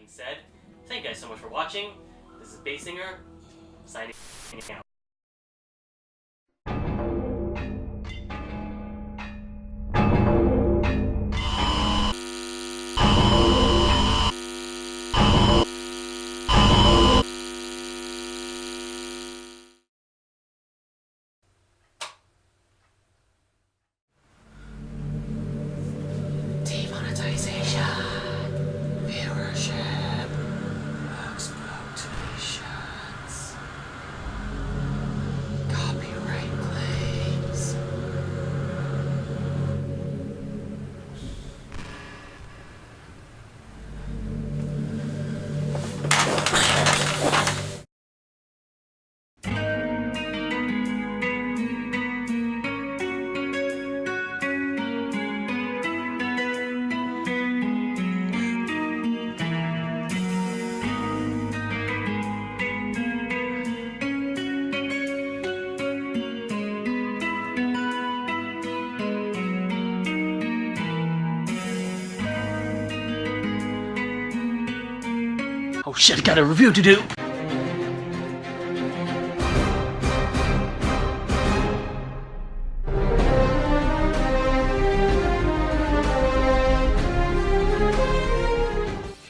being said, thank you guys so much for watching. This is Basinger, signing out. Demonetization, viewership, exploitations, copyright claims. Oh shit, I got a review to do!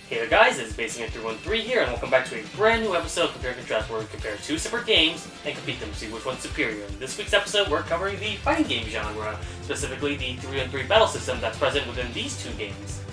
Hey there guys, it's Basinger313 here, and welcome back to a brand new episode of Compare and Contrast, where we compare two separate games and compete them to see which one's superior. In this week's episode, we're covering the fighting game genre, specifically the 3-on-3 battle system that's present within these two games.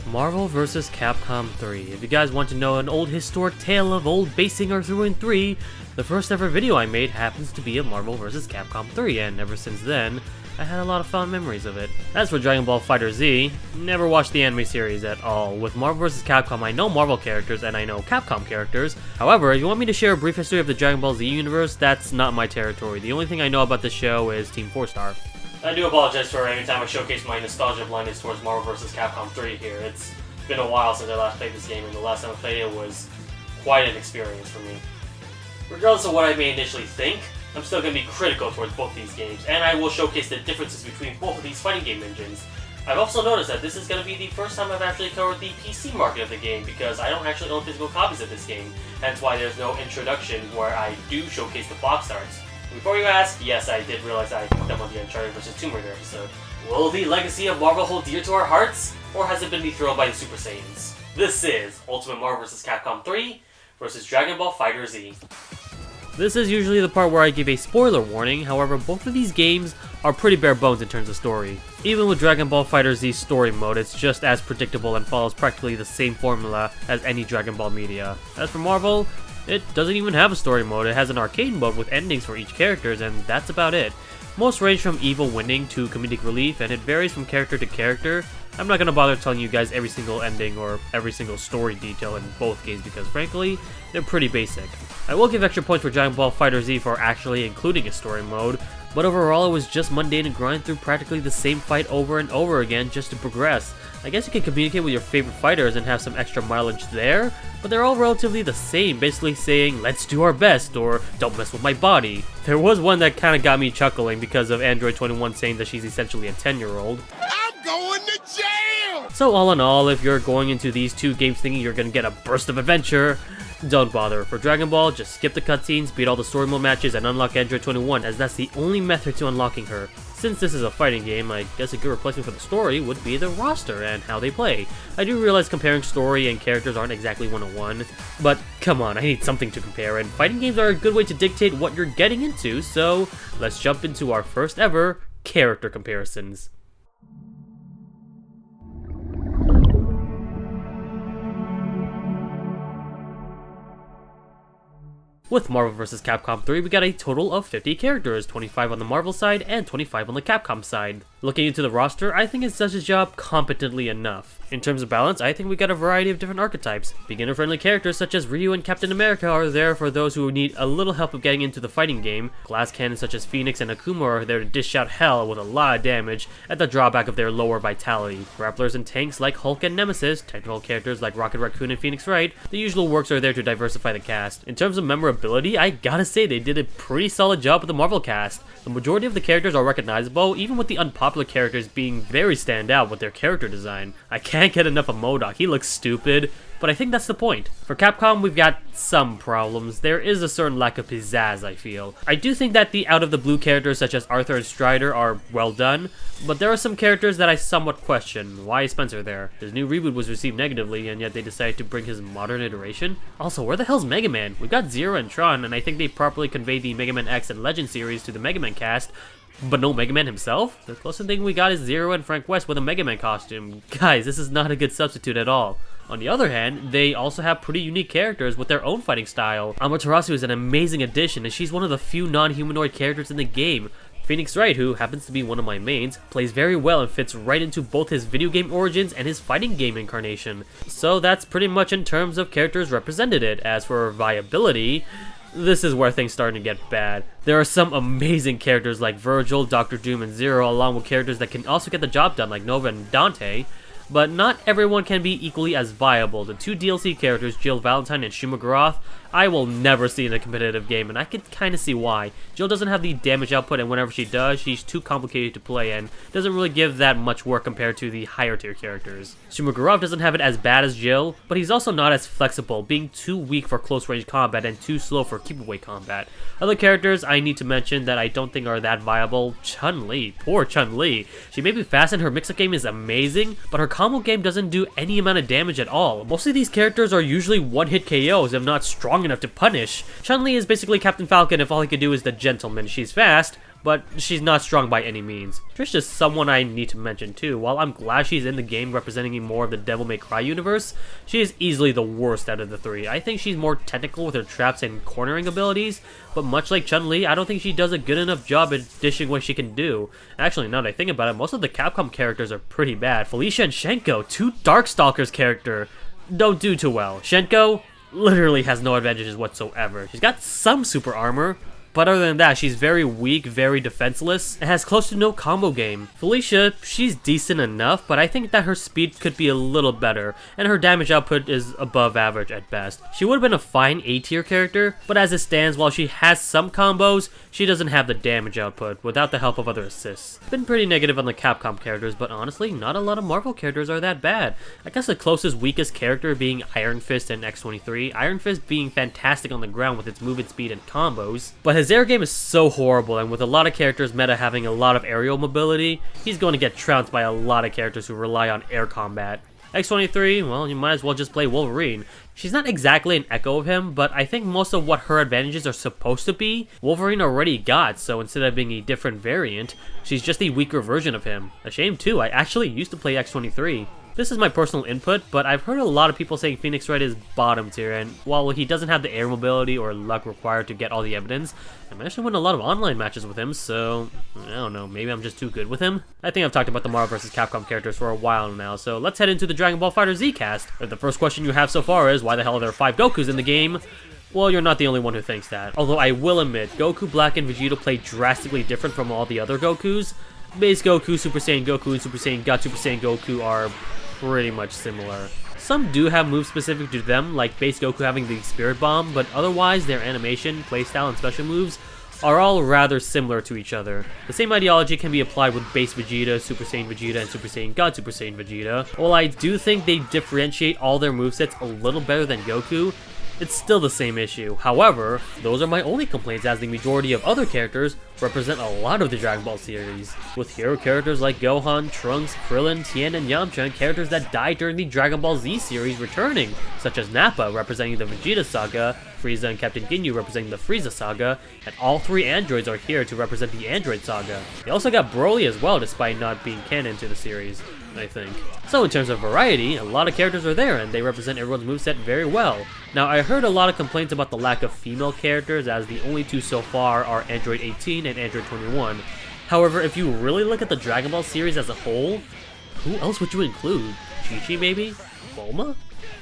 Marvel vs. Capcom 3. If you guys want to know an old historic tale of old Basinger through and 3, the first ever video I made happens to be of Marvel vs. Capcom 3, and ever since then, I had a lot of fond memories of it. As for Ball FighterZ, never watched the anime series at all. With Marvel vs. Capcom, I know Marvel characters and I know Capcom characters. However, if you want me to share a brief history of the Dragon Ball Z universe, that's not my territory. The only thing I know about the show is Team 4-Star. I do apologize for any time I showcase my nostalgia blindness towards Marvel vs. Capcom 3 here. It's been a while since I last played this game, and the last time I played it was quite an experience for me. Regardless of what I may initially think, I'm still going to be critical towards both these games, and I will showcase the differences between both of these fighting game engines. I've also noticed that this is going to be the first time I've actually covered the PC market of the game, because I don't actually own physical copies of this game, hence why there's no introduction where I do showcase the box arts. Before you ask, yes, I did realize I put them on the Uncharted vs. Tomb Raider episode. Will the legacy of Marvel hold dear to our hearts, or has it been dethroned by the Super Saiyans? This is Ultimate Marvel vs. Capcom 3 versus Dragon Ball FighterZ. This is usually the part where I give a spoiler warning, however both of these games are pretty bare bones in terms of story. Even with Dragon Ball FighterZ's story mode, it's just as predictable and follows practically the same formula as any Dragon Ball media. As for Marvel, it doesn't even have a story mode. It has an arcade mode with endings for each character, and that's about it. Most range from evil winning to comedic relief, and it varies from character to character. I'm not gonna bother telling you guys every single ending or every single story detail in both games because frankly, they're pretty basic. I will give extra points for Dragon Ball FighterZ for actually including a story mode, but overall it was just mundane and grind through practically the same fight over and over again just to progress. I guess you can communicate with your favorite fighters and have some extra mileage there, but they're all relatively the same, basically saying, let's do our best, or don't mess with my body. There was one that kinda got me chuckling because of Android 21 saying that she's essentially a 10-year-old. I'm going to jail! So all in all, if you're going into these two games thinking you're gonna get a burst of adventure, don't bother. For Dragon Ball, just skip the cutscenes, beat all the story mode matches, and unlock Android 21, as that's the only method to unlocking her. Since this is a fighting game, I guess a good replacement for the story would be the roster and how they play. I do realize comparing story and characters aren't exactly one-on-one, but come on, I need something to compare, and fighting games are a good way to dictate what you're getting into, so let's jump into our first ever character comparisons. With Marvel vs. Capcom 3, we got a total of 50 characters, 25 on the Marvel side and 25 on the Capcom side. Looking into the roster, I think it does its job competently enough. In terms of balance, I think we got a variety of different archetypes. Beginner-friendly characters such as Ryu and Captain America are there for those who need a little help of getting into the fighting game. Glass cannons such as Phoenix and Akuma are there to dish out hell with a lot of damage at the drawback of their lower vitality. Grapplers and tanks like Hulk and Nemesis, technical characters like Rocket Raccoon and Phoenix Wright, the usual works are there to diversify the cast. In terms of memorability, I gotta say they did a pretty solid job with the Marvel cast. The majority of the characters are recognizable, even with the unpopular characters being very stand out with their character design. I can't get enough of MODOK, he looks stupid. but I think that's the point. For Capcom, we've got some problems. There is a certain lack of pizzazz, I feel. I do think that the out-of-the-blue characters such as Arthur and Strider are well done, but there are some characters that I somewhat question. Why is Spencer there? His new reboot was received negatively, and yet they decided to bring his modern iteration? Also, where the hell's Mega Man? We've got Zero and Tron, and I think they properly conveyed the Mega Man X and Legend series to the Mega Man cast, but no Mega Man himself? The closest thing we got is Zero and Frank West with a Mega Man costume. Guys, this is not a good substitute at all. On the other hand, they also have pretty unique characters with their own fighting style. Amaterasu is an amazing addition, and she's one of the few non-humanoid characters in the game. Phoenix Wright, who happens to be one of my mains, plays very well and fits right into both his video game origins and his fighting game incarnation. So that's pretty much in terms of characters represented. As for viability, this is where things start to get bad. There are some amazing characters like Virgil, Dr. Doom, and Zero, along with characters that can also get the job done like Nova and Dante. But not everyone can be equally as viable. The two DLC characters, Jill Valentine and Shuma Garoth, I will never see in a competitive game, and I can kind of see why. Jill doesn't have the damage output, and whenever she does, she's too complicated to play and doesn't really give that much work compared to the higher tier characters. Shuma Garoth doesn't have it as bad as Jill, but he's also not as flexible, being too weak for close range combat and too slow for keep away combat. Other characters I need to mention that I don't think are that viable: Chun-Li. Poor Chun-Li. She may be fast and her mix-up game is amazing, but her combo game doesn't do any amount of damage at all. Most of these characters are usually one-hit KOs if not strong enough to punish. Chun-Li is basically Captain Falcon if all he could do is the gentleman. She's fast, but she's not strong by any means. Trish is someone I need to mention too. While I'm glad she's in the game representing more of the Devil May Cry universe, she is easily the worst out of the three. I think she's more technical with her traps and cornering abilities, but much like Chun-Li, I don't think she does a good enough job at dishing what she can do. Actually, now that I think about it, most of the Capcom characters are pretty bad. Felicia and Shenko, two Darkstalkers character, don't do too well. Shenko literally has no advantages whatsoever. She's got some super armor, but other than that, she's very weak, very defenseless, and has close to no combo game. Felicia, she's decent enough, but I think that her speed could be a little better, and her damage output is above average at best. She would have been a fine A-tier character, but as it stands, while she has some combos, she doesn't have the damage output without the help of other assists. Been pretty negative on the Capcom characters, but honestly, not a lot of Marvel characters are that bad. I guess the closest weakest character being Iron Fist and X-23, Iron Fist being fantastic on the ground with its movement speed and combos, but his air game is so horrible, and with a lot of characters meta having a lot of aerial mobility, he's going to get trounced by a lot of characters who rely on air combat. X-23, well, you might as well just play Wolverine. She's not exactly an echo of him, but I think most of what her advantages are supposed to be, Wolverine already got, so instead of being a different variant, she's just a weaker version of him. A shame too, I actually used to play X-23. This is my personal input, but I've heard a lot of people saying Phoenix Wright is bottom tier, and while he doesn't have the air mobility or luck required to get all the evidence, I managed to win a lot of online matches with him, so I don't know, maybe I'm just too good with him? I think I've talked about the Marvel vs. Capcom characters for a while now, so let's head into the Dragon Ball FighterZ cast. If the first question you have so far is, why the hell are there 5 Gokus in the game? Well, you're not the only one who thinks that. Although I will admit, Goku Black and Vegeta play drastically different from all the other Gokus. Base Goku, Super Saiyan Goku, and Super Saiyan God Super Saiyan Goku are pretty much similar. Some do have moves specific to them, like Base Goku having the Spirit Bomb, but otherwise their animation, playstyle, and special moves are all rather similar to each other. The same ideology can be applied with Base Vegeta, Super Saiyan Vegeta, and Super Saiyan God Super Saiyan Vegeta. While I do think they differentiate all their movesets a little better than Goku, it's still the same issue. However, those are my only complaints, as the majority of other characters represent a lot of the Dragon Ball series, with hero characters like Gohan, Trunks, Krillin, Tien, and Yamcha, and characters that died during the Dragon Ball Z series returning, such as Nappa representing the Vegeta saga, Frieza and Captain Ginyu representing the Frieza saga, and all 3 androids are here to represent the Android saga. They also got Broly as well, despite not being canon to the series, I think. So in terms of variety, a lot of characters are there, and they represent everyone's moveset very well. Now, I heard a lot of complaints about the lack of female characters, as the only 2 so far are Android 18 and Android 21. However, if you really look at the Dragon Ball series as a whole, who else would you include? Chi-Chi maybe? Bulma?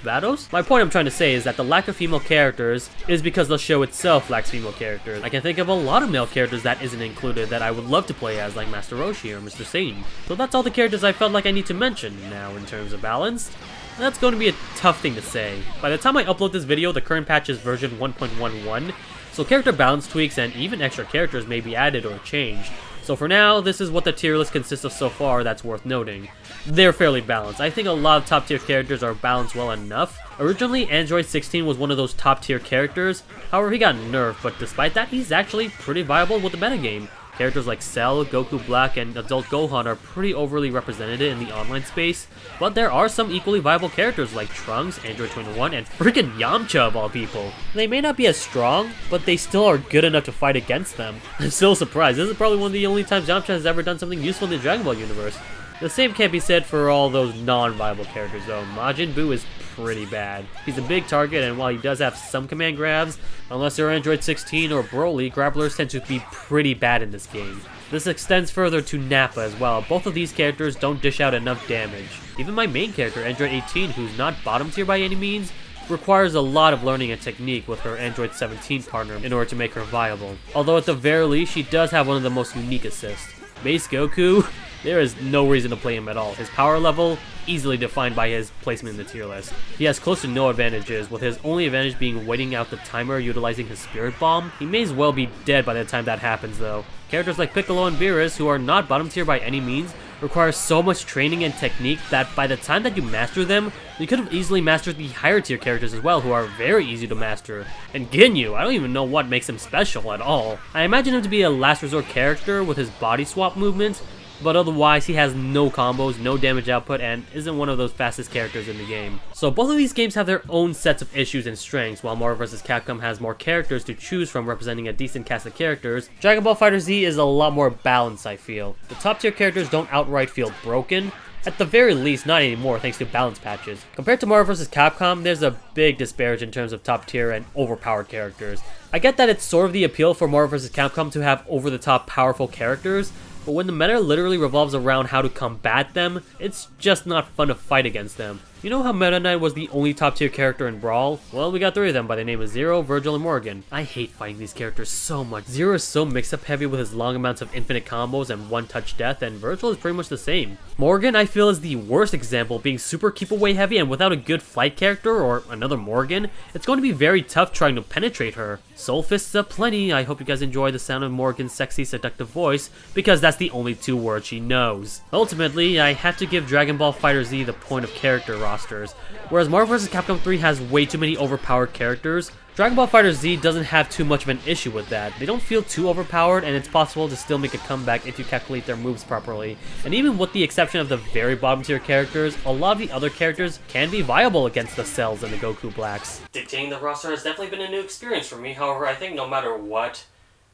Vados? My point I'm trying to say is that the lack of female characters is because the show itself lacks female characters. I can think of a lot of male characters that isn't included that I would love to play as, like Master Roshi or Mr. Satan. So that's all the characters I felt like I need to mention. Now, in terms of balance, that's going to be a tough thing to say. By the time I upload this video, the current patch is version 1.11, so character balance tweaks and even extra characters may be added or changed. So for now, this is what the tier list consists of so far that's worth noting. They're fairly balanced. I think a lot of top tier characters are balanced well enough. Originally, Android 16 was one of those top tier characters, however he got nerfed, but despite that, he's actually pretty viable with the metagame. Characters like Cell, Goku Black, and Adult Gohan are pretty overly represented in the online space, but there are some equally viable characters like Trunks, Android 21, and freaking Yamcha of all people. They may not be as strong, but they still are good enough to fight against them. I'm still surprised. This is probably one of the only times Yamcha has ever done something useful in the Dragon Ball universe. The same can't be said for all those non-viable characters though. Majin Buu is pretty bad. He's a big target, and while he does have some command grabs, unless they're Android 16 or Broly, grapplers tend to be pretty bad in this game. This extends further to Nappa as well. Both of these characters don't dish out enough damage. Even my main character, Android 18, who's not bottom tier by any means, requires a lot of learning and technique with her Android 17 partner in order to make her viable. Although at the very least, she does have one of the most unique assists. Base Goku, there is no reason to play him at all. His power level, easily defined by his placement in the tier list. He has close to no advantages, with his only advantage being waiting out the timer utilizing his Spirit Bomb. He may as well be dead by the time that happens though. Characters like Piccolo and Beerus, who are not bottom tier by any means, require so much training and technique that by the time that you master them, you could have easily mastered the higher tier characters as well, who are very easy to master. And Ginyu, I don't even know what makes him special at all. I imagine him to be a last resort character with his body swap movement, but otherwise he has no combos, no damage output, and isn't one of those fastest characters in the game. So both of these games have their own sets of issues and strengths. While Marvel vs. Capcom has more characters to choose from representing a decent cast of characters, Dragon Ball FighterZ is a lot more balanced, I feel. The top tier characters don't outright feel broken, at the very least not anymore thanks to balance patches. Compared to Marvel vs. Capcom, there's a big disparity in terms of top tier and overpowered characters. I get that it's sort of the appeal for Marvel vs. Capcom to have over the top powerful characters, but when the meta literally revolves around how to combat them, it's just not fun to fight against them. You know how Meta Knight was the only top tier character in Brawl? Well, we got 3 of them by the name of Zero, Virgil, and Morgan. I hate fighting these characters so much. Zero is so mix-up heavy with his long amounts of infinite combos and one-touch death, and Virgil is pretty much the same. Morgan, I feel, is the worst example, being super keep-away heavy, and without a good fight character, or another Morgan, it's going to be very tough trying to penetrate her. Soul fists aplenty. I hope you guys enjoy the sound of Morgan's sexy, seductive voice, because that's the only 2 words she knows. Ultimately, I have to give Dragon Ball FighterZ the point of character rosters. Whereas Marvel vs. Capcom 3 has way too many overpowered characters, Dragon Ball FighterZ doesn't have too much of an issue with that. They don't feel too overpowered, and it's possible to still make a comeback if you calculate their moves properly. And even with the exception of the very bottom tier characters, a lot of the other characters can be viable against the Cells and the Goku Blacks. Dictating the roster has definitely been a new experience for me. However, I think no matter what,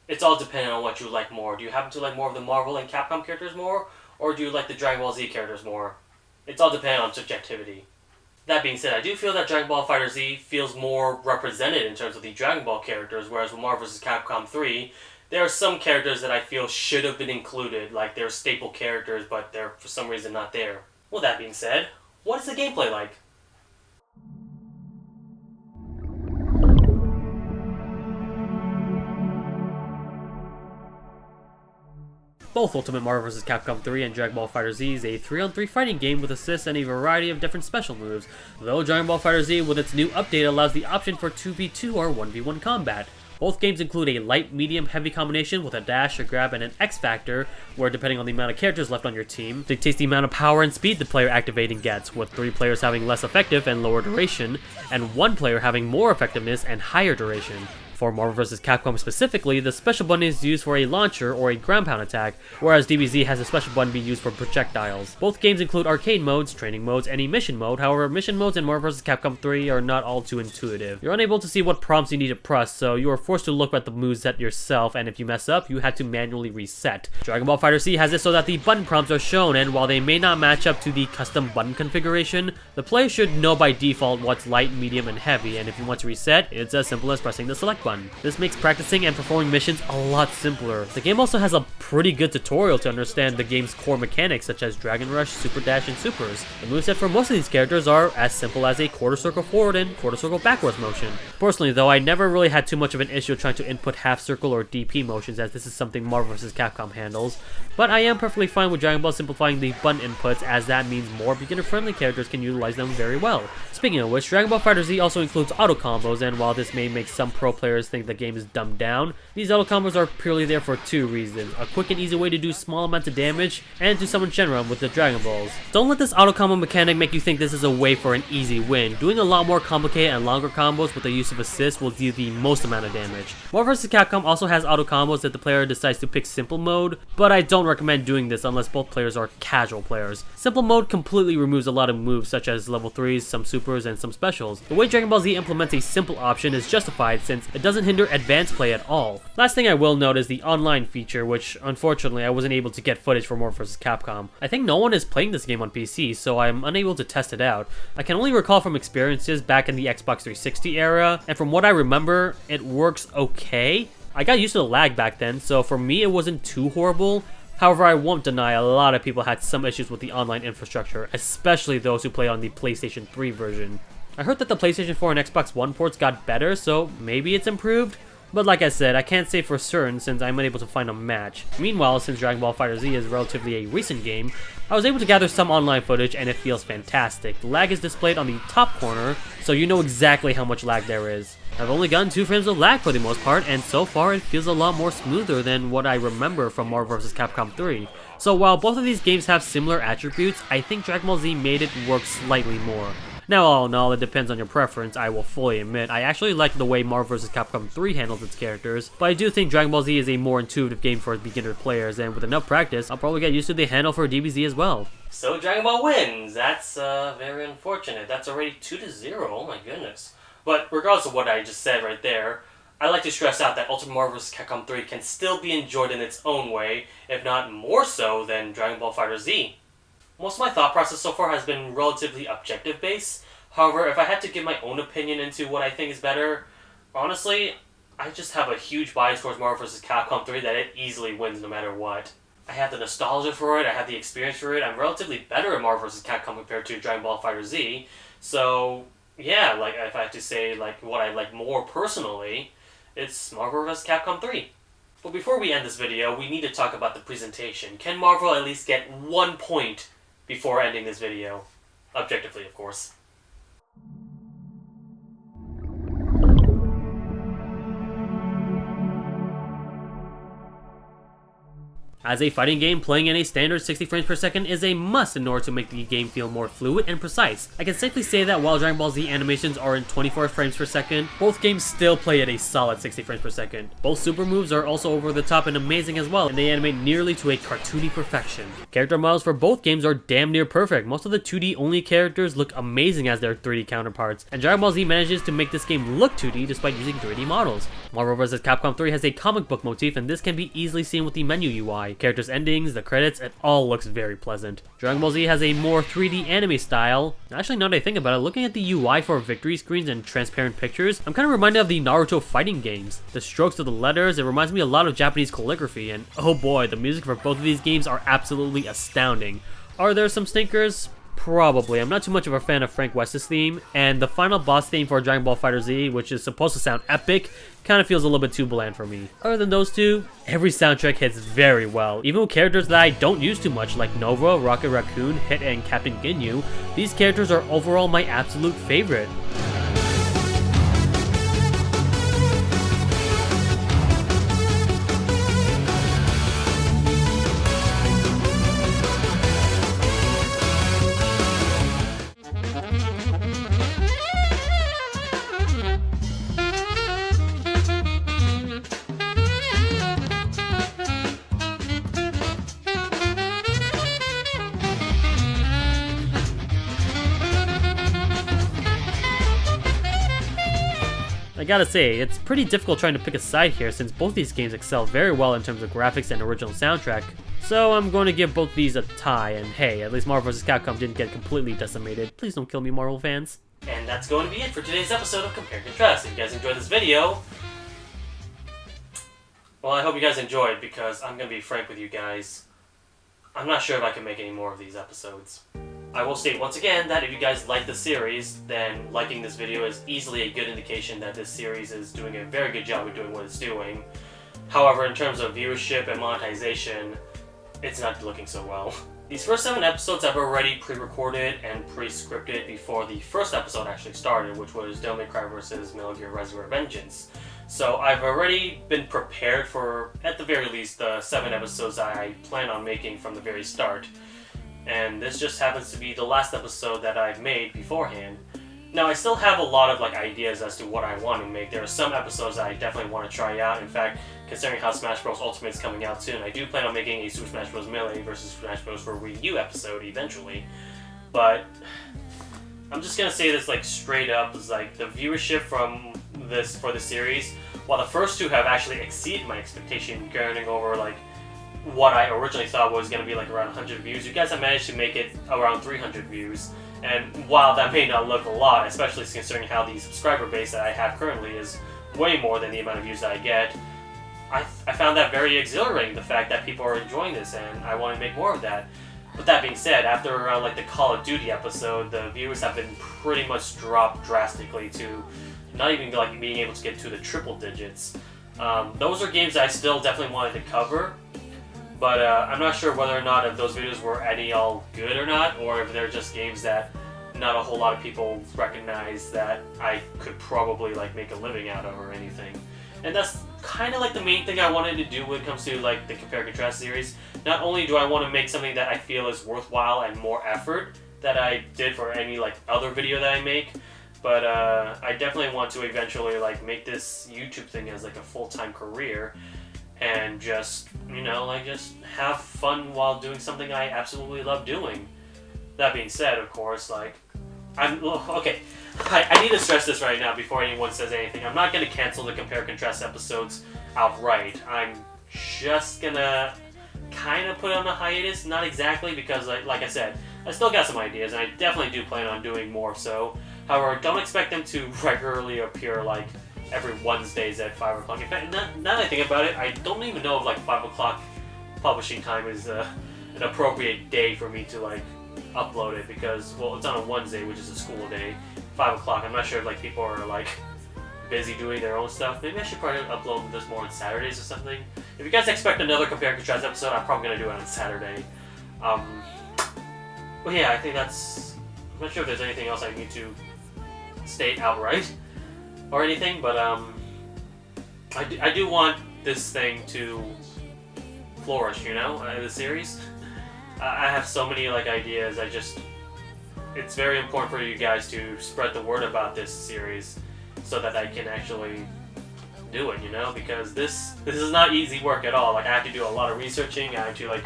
it's all dependent on what you like more. Do you happen to like more of the Marvel and Capcom characters more, or do you like the Dragon Ball Z characters more? It's all dependent on subjectivity. That being said, I do feel that Dragon Ball FighterZ feels more represented in terms of the Dragon Ball characters, whereas with Marvel vs. Capcom 3, there are some characters that I feel should have been included, like they're staple characters, but they're for some reason not there. Well, that being said, what is the gameplay like? Both Ultimate Marvel vs. Capcom 3 and Dragon Ball FighterZ is a 3-on-3 fighting game with assists and a variety of different special moves, though Dragon Ball FighterZ with its new update allows the option for 2v2 or 1v1 combat. Both games include a light, medium, heavy combination with a dash, a grab, and an X factor, where depending on the amount of characters left on your team, dictates the amount of power and speed the player activating gets, with 3 players having less effective and lower duration, and 1 player having more effectiveness and higher duration. For Marvel vs. Capcom specifically, the special button is used for a launcher or a ground pound attack, whereas DBZ has a special button being used for projectiles. Both games include arcade modes, training modes, and a mission mode. However, mission modes in Marvel vs. Capcom 3 are not all too intuitive. You're unable to see what prompts you need to press, so you are forced to look at the moveset yourself, and if you mess up, you had to manually reset. Dragon Ball FighterZ has it so that the button prompts are shown, and while they may not match up to the custom button configuration, the player should know by default what's light, medium, and heavy, and if you want to reset, it's as simple as pressing the select button. This makes practicing and performing missions a lot simpler. The game also has a pretty good tutorial to understand the game's core mechanics such as Dragon Rush, Super Dash, and Supers. The moveset for most of these characters are as simple as a quarter circle forward and quarter circle backwards motion. Personally though, I never really had too much of an issue trying to input half circle or DP motions, as this is something Marvel vs. Capcom handles, but I am perfectly fine with Dragon Ball simplifying the button inputs, as that means more beginner-friendly characters can utilize them very well. Speaking of which, Dragon Ball FighterZ also includes auto combos, and while this may make some pro players players think the game is dumbed down. These auto combos are purely there for two reasons: a quick and easy way to do small amounts of damage, and to summon Shenron with the Dragon Balls. Don't let this auto combo mechanic make you think this is a way for an easy win. Doing a lot more complicated and longer combos with the use of assists will deal the most amount of damage. Marvel vs. Capcom also has auto combos if the player decides to pick simple mode, but I don't recommend doing this unless both players are casual players. Simple mode completely removes a lot of moves such as level 3s, some supers, and some specials. The way Dragon Ball Z implements a simple option is justified since it doesn't hinder advanced play at all. Last thing I will note is the online feature, which unfortunately I wasn't able to get footage for Marvel vs. Capcom. I think no one is playing this game on PC, so I'm unable to test it out. I can only recall from experiences back in the Xbox 360 era, and from what I remember, it works okay. I got used to the lag back then, so for me it wasn't too horrible. However, I won't deny a lot of people had some issues with the online infrastructure, especially those who play on the PlayStation 3 version. I heard that the PlayStation 4 and Xbox One ports got better, so maybe it's improved? But like I said, I can't say for certain since I'm unable to find a match. Meanwhile, since Dragon Ball FighterZ is relatively a recent game, I was able to gather some online footage and it feels fantastic. The lag is displayed on the top corner, so you know exactly how much lag there is. I've only gotten 2 frames of lag for the most part, and so far it feels a lot more smoother than what I remember from Marvel vs. Capcom 3. So while both of these games have similar attributes, I think Dragon Ball Z made it work slightly more. Now, all in all, it depends on your preference. I will fully admit, I actually like the way Marvel vs. Capcom 3 handles its characters, but I do think Dragon Ball Z is a more intuitive game for beginner players, and with enough practice, I'll probably get used to the handle for DBZ as well. So Dragon Ball wins. That's very unfortunate. That's already 2-0. Oh my goodness. But regardless of what I just said right there, I'd like to stress out that Ultimate Marvel vs. Capcom 3 can still be enjoyed in its own way, if not more so than Dragon Ball FighterZ. Most of my thought process so far has been relatively objective based. However, if I had to give my own opinion into what I think is better, honestly, I just have a huge bias towards Marvel vs. Capcom 3 that it easily wins no matter what. I have the nostalgia for it, I have the experience for it, I'm relatively better at Marvel vs. Capcom compared to Dragon Ball FighterZ, so yeah, like if I have to say like what I like more personally, it's Marvel vs. Capcom 3. But before we end this video, we need to talk about the presentation. Can Marvel at least get 1 point before ending this video? Objectively, of course. As a fighting game, playing in a standard 60 frames per second is a must in order to make the game feel more fluid and precise. I can safely say that while Dragon Ball Z animations are in 24 frames per second, both games still play at a solid 60 frames per second. Both super moves are also over the top and amazing as well, and they animate nearly to a cartoony perfection. Character models for both games are damn near perfect. Most of the 2D only characters look amazing as their 3D counterparts, and Dragon Ball Z manages to make this game look 2D despite using 3D models. Marvel vs. Capcom 3 has a comic book motif, and this can be easily seen with the menu UI. Characters' endings, the credits, it all looks very pleasant. Dragon Ball Z has a more 3D anime style. Actually, now that I think about it, looking at the UI for victory screens and transparent pictures, I'm kind of reminded of the Naruto fighting games. The strokes of the letters, it reminds me a lot of Japanese calligraphy, and oh boy, the music for both of these games are absolutely astounding. Are there some stinkers? Probably. I'm not too much of a fan of Frank West's theme, and the final boss theme for Dragon Ball FighterZ, which is supposed to sound epic, kind of feels a little bit too bland for me. Other than those two, every soundtrack hits very well. Even with characters that I don't use too much, like Nova, Rocket Raccoon, Hit, and Captain Ginyu, these characters are overall my absolute favorite. I gotta say, it's pretty difficult trying to pick a side here since both these games excel very well in terms of graphics and original soundtrack. So I'm going to give both these a tie, and hey, at least Marvel vs. Capcom didn't get completely decimated. Please don't kill me, Marvel fans. And that's going to be it for today's episode of Compare and Contrast. If you guys enjoyed this video, well, I hope you guys enjoyed, because I'm going to be frank with you guys, I'm not sure if I can make any more of these episodes. I will state once again that if you guys like the series, then liking this video is easily a good indication that this series is doing a very good job of doing what it's doing. However, in terms of viewership and monetization, it's not looking so well. These first 7 episodes I've already pre-recorded and pre-scripted before the first episode actually started, which was Devil May Cry vs. Metal Gear Rising Revengeance. So I've already been prepared for, at the very least, the 7 episodes I plan on making from the very start. And this just happens to be the last episode that I've made beforehand. Now, I still have a lot of ideas as to what I want to make. There are some episodes I definitely want to try out. In fact, considering how Smash Bros. Ultimate is coming out soon, I do plan on making a Super Smash Bros. Melee versus Smash Bros. For Wii U episode eventually. But I'm just gonna say this straight up: is the viewership from this for the series, while the first 2 have actually exceeded my expectation, going over what I originally thought was gonna be around 100 views. You guys have managed to make it around 300 views. And while that may not look a lot, especially considering how the subscriber base that I have currently is way more than the amount of views that I get, I found that very exhilarating, the fact that people are enjoying this, and I want to make more of that. But that being said, after around the Call of Duty episode, the viewers have been pretty much dropped drastically to not even being able to get to the triple digits. Those are games that I still definitely wanted to cover, but I'm not sure whether or not if those videos were any all good or not, or if they're just games that not a whole lot of people recognize that I could probably make a living out of or anything. And that's kind of the main thing I wanted to do when it comes to the Compare Contrast series. Not only do I want to make something that I feel is worthwhile and more effort that I did for any other video that I make, but I definitely want to eventually make this YouTube thing as a full-time career. And just, just have fun while doing something I absolutely love doing. That being said, of course, I need to stress this right now before anyone says anything. I'm not going to cancel the Compare Contrast episodes outright. I'm just going to kind of put it on a hiatus. Not exactly, because like I said, I still got some ideas, and I definitely do plan on doing more so. However, don't expect them to regularly appear every Wednesdays at 5 o'clock. In fact, now that I think about it, I don't even know if 5 o'clock publishing time is an appropriate day for me to upload it, because, well, it's on a Wednesday, which is a school day. 5 o'clock, I'm not sure if people are busy doing their own stuff. Maybe I should probably upload this more on Saturdays or something. If you guys expect another Compare and Contrast episode, I'm probably going to do it on Saturday. But yeah, I think that's... I'm not sure if there's anything else I need to state outright or anything, but I do want this thing to flourish, the series. I have so many ideas. It's very important for you guys to spread the word about this series so that I can actually do it, because this is not easy work at all. I have to do a lot of researching. I have to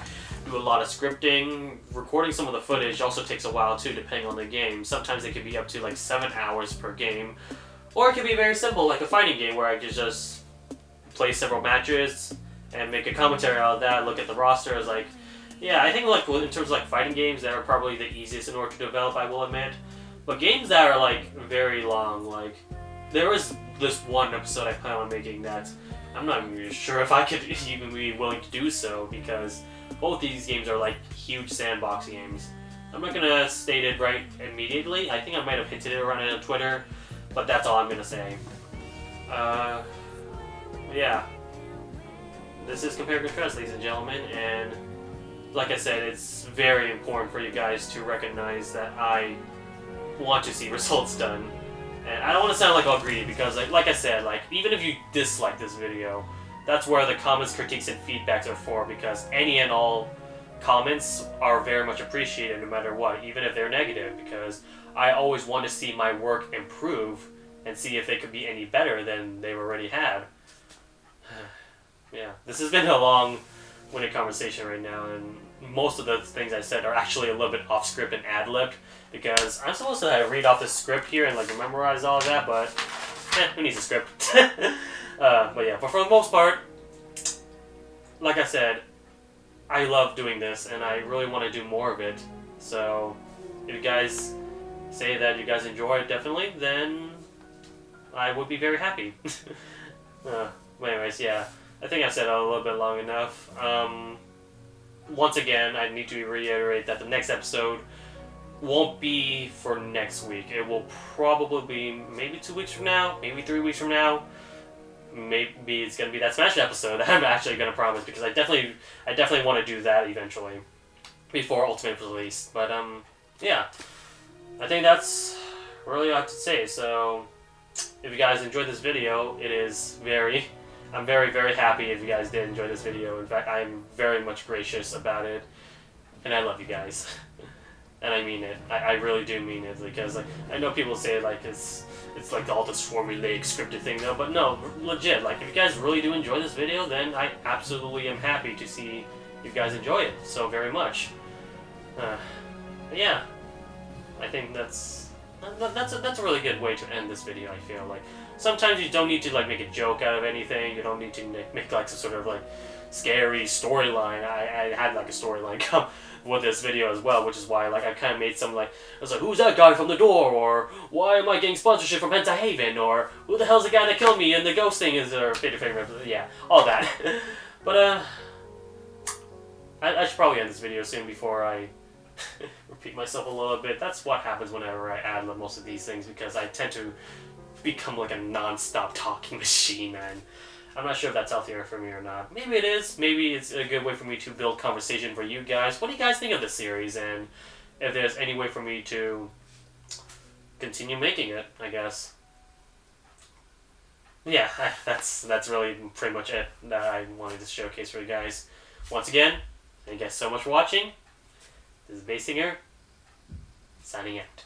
do a lot of scripting. Recording some of the footage also takes a while too, depending on the game. Sometimes it can be up to 7 hours per game. Or it can be very simple, like a fighting game where I could just play several matches and make a commentary out of that, look at the rosters. Yeah, I think in terms of fighting games, that are probably the easiest in order to develop, I will admit. But games that are very long, there was this one episode I plan on making that I'm not even sure if I could even be willing to do so, because both these games are huge sandbox games. I'm not gonna state it right immediately. I think I might have hinted it around it on Twitter, but that's all I'm gonna say. Yeah. This is Compare and Contrast, ladies and gentlemen, and like I said, it's very important for you guys to recognize that I want to see results done. And I don't want to sound all greedy, because like I said, even if you dislike this video, that's where the comments, critiques, and feedbacks are for, because any and all comments are very much appreciated no matter what, even if they're negative, because I always want to see my work improve and see if they could be any better than they've already had. Yeah, this has been a long-winded conversation right now, and most of the things I said are actually a little bit off-script and ad-libbed, because I'm supposed to read off the script here and memorize all of that, but who needs a script? But yeah, but for the most part, like I said, I love doing this, and I really want to do more of it. So if you guys say that you guys enjoy it, definitely, then I would be very happy. But anyways, yeah, I think I've said it a little bit long enough. Once again, I need to reiterate that the next episode won't be for next week. It will probably be maybe 2 weeks from now, maybe 3 weeks from now. Maybe it's going to be that Smash episode that I'm actually going to promise, because I definitely want to do that eventually. before Ultimate was released. But yeah, I think that's really all I have to say. So if you guys enjoyed this video, I'm very, very happy if you guys did enjoy this video. In fact, I'm very much gracious about it, and I love you guys. And I mean it. I really do mean it, because like I know people say like it's like all this formulaic scripted thing though, but no, legit. Like if you guys really do enjoy this video, then I absolutely am happy to see you guys enjoy it so very much. But yeah, I think that's a really good way to end this video. I feel like sometimes you don't need to like make a joke out of anything. You don't need to make like some sort of like scary storyline. I had like a storyline come with this video as well, which is why like I kind of made some like I was like, who's that guy from the door, or why am I getting sponsorship from Hentai Haven, or who the hell's the guy that killed me and the ghost thing is our favorite, yeah, all that. But I should probably end this video soon before I repeat myself a little bit. That's what happens whenever I ad lib most of these things, because I tend to become like a non-stop talking machine, and I'm not sure if that's healthier for me or not. Maybe it is. Maybe it's a good way for me to build conversation for you guys. What do you guys think of this series, and if there's any way for me to continue making it, I guess. Yeah, that's really pretty much it that I wanted to showcase for you guys. Once again, thank you guys so much for watching. This is Basinger, signing out.